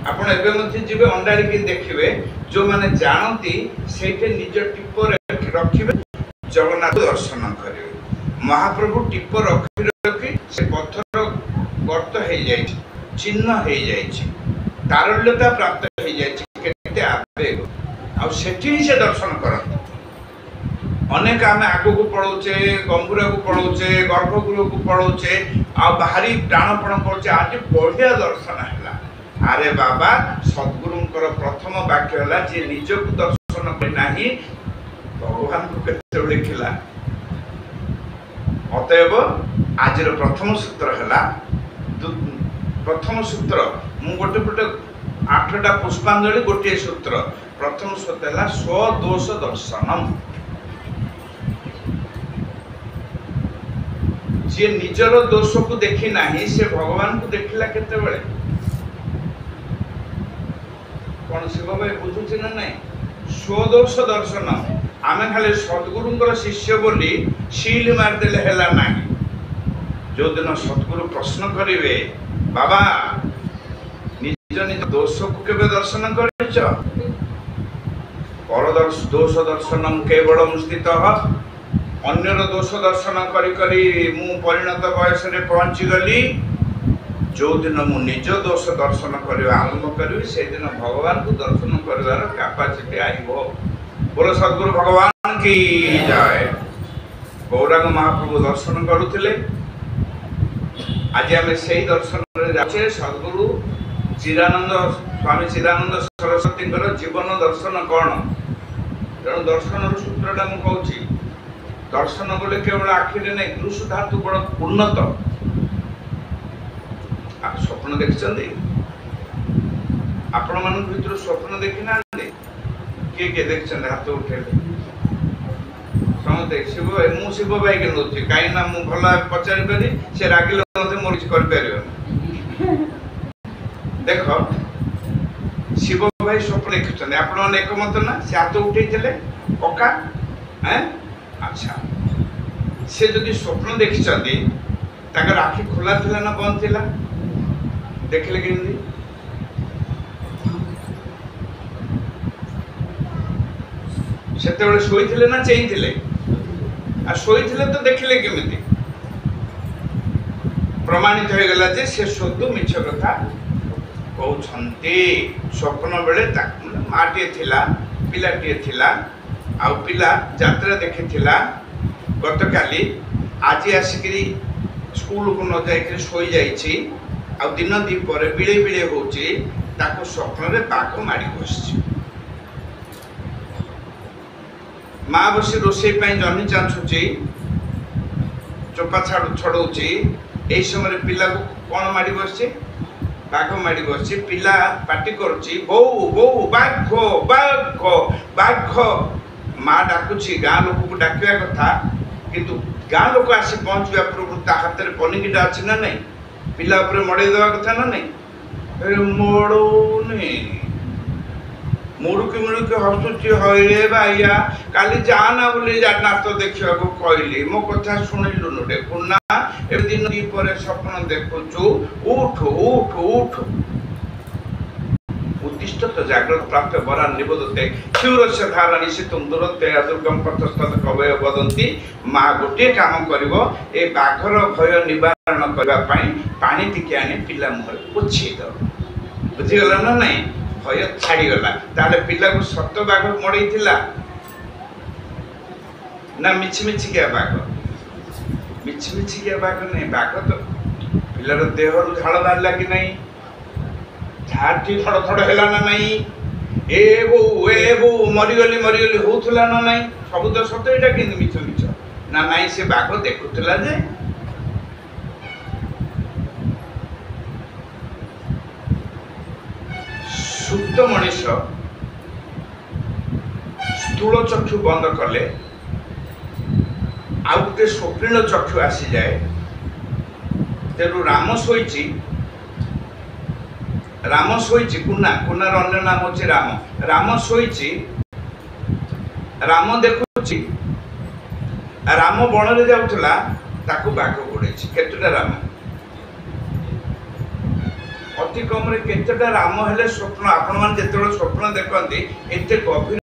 आपण एबे मध्ये जिबे अंडारी की देखिबे जो माने जानती सेठे निज टिप रखिबे जगन्नाथ दर्शन करिवे। महाप्रभु टिप रखि रखि से पत्थर गर्त हो जाय चिन्ह हो जाय तारल्यता प्राप्त हो जाय केते आवेग आ सेठी से दर्शन करत। अनेक आम आग को पड़ोचे गंभीर को पड़ोचे गर्भगृह को पड़ोचे आ बाहरी प्राणपण पड़ोचे आज बढ़िया दर्शन है। अरे बाबा सद्गुरुंकर प्रथम वाक्य है जे निज को दर्शन करना भगवान को केते देखला। अतएव आज प्रथम सूत्र है प्रथम सूत्र मु गोटे गोटे 8टा पुष्पांजलि गोटे सूत्र। प्रथम सूत्र है स्वदोष दर्शनम। जे निजर दोष को देखी नहीं से भगवान को देखला केते बेले कौन शिव भाई बुझुची ना नहीं। स्वदोष दर्शन आमे खाली सद्गुरुंकर शिष्य बोली सील मारदेले हेला नहीं। जो दिन सद्गुरु प्रश्न करिवे बाबा निज निज दोष को केबे दर्शन करिछ पर दोष दर्शनम केवलम स्थितः अन्यर दोष दर्शन करी करी मु परिणत बयस रे पहुंची गली। जो दिन मु निज दोष दर्शन करबा आरंभ करी से दिन भगवान को दर्शन करबार कैपेसिटी आइबो। बोलो सद्गुरु भगवान की जय। गौरांग महाप्रभु दर्शन करुथिले आज आमे सेही दर्शन रे जाचे। सद्गुरु चिदानंद स्वामी चिदानंद सरस्वती जीवन दर्शन कौन तेणु दर्शन सूत्रटा मु कहूची दर्शन बोले केवल आखिरे नहीं दृश्य धातु बड़ उन्नत। आप स्वप्न देखते आपण मान भर स्वप्न देखी ना किए किए देखते हाथ उठे समझते शिव मु शिव भाई के नौची कहीं ना मु भल पचारि पारि से रागिले मोर किसी कर देख शिव भाई स्वप्न देखते आपण मैंने एकमत ना से हाथ उठे पक्का हैं। अच्छा से जदि स्वप्न देखी आखि खोला थिला ना बंद थिला देखले केमती सेते बेले सोईथिले ना चेईथिले आ सोईथिले तो देखले केमती प्रमाणित हो गला जे से शुद्ध मिछ कथा कहउछंती। स्वप्न बेले माटे थिला पिलाटे थिला आ पिला यात्रा देखी थिला गतकाली आज आसिकी स्कूल को न जाइक शोई जाइछि आ दिन दी पर बिले बिले होछि ताको स्वप्न रे बाघ मारी बसछि। माँ बसी रोषे जह्नी चाछुची चोपा छड़ौची यही समय पिला को कौन मारी बसछि बाघ मारी बसछि। पिला पाटी करुछि बो बो बाघ बाघ बाघ माँ डाकुची गाँ लोक को डाकिया कथा किंतु गाँ लोक आसी पहुँचवा पूर्व ता हाथ में पनिकिटा अच्छी ना नहीं पिला मड़े देवा कथा ना नहीं मोड़े मुड़ुकी हसुची हईरे भाइया काली जाना बोली नाच देखा कहली मो कथा शुणिलु देखुना ए दिन दीपर स्वप्न देखुचु उठ उठ उठ उद्दिष्ट तो जागृत प्राप्त वरा निबोधते क्षुरस्य धारा निशितुम दूरते दुर्गम पथस्तत कवय वदन्ति। माँ गोटे काम करिवो ए बाघर भय निवारण करबा पई पानी टिके आनी पिला मुहर पोछि दो बुझी गला ना नहीं भय छाड़ी गला ताले पिला को सत बाघ मड़ई थिला ना मिछि मिछि के बाघ मिछि मिछि के बाघ नहीं बाघ तो पिलार देहरु झाड़ बाहरला कि नहीं झाटी थड़ थड़ हेला ना नहीं ए बो मरीगली होउथला ना नहीं सब तो सत एटा किंतु मिछ मिछ ना नहीं से बाघ देखुथला जे सुप्त मनीष स्थूल चक्षु बंद कले आ गोटे स्वप्निल चक्षु आसी जाए तेणु राम शोची कुना कुनार अन्य नाम होची राम शोची राम देखुची राम बण रे जाउथला ताकू बाघ गोड़ेछि केतुटा राम अति कम केतेटा राम हेले स्वप्न आपण मान जेतेबेले स्वप्न देखते एते गभीर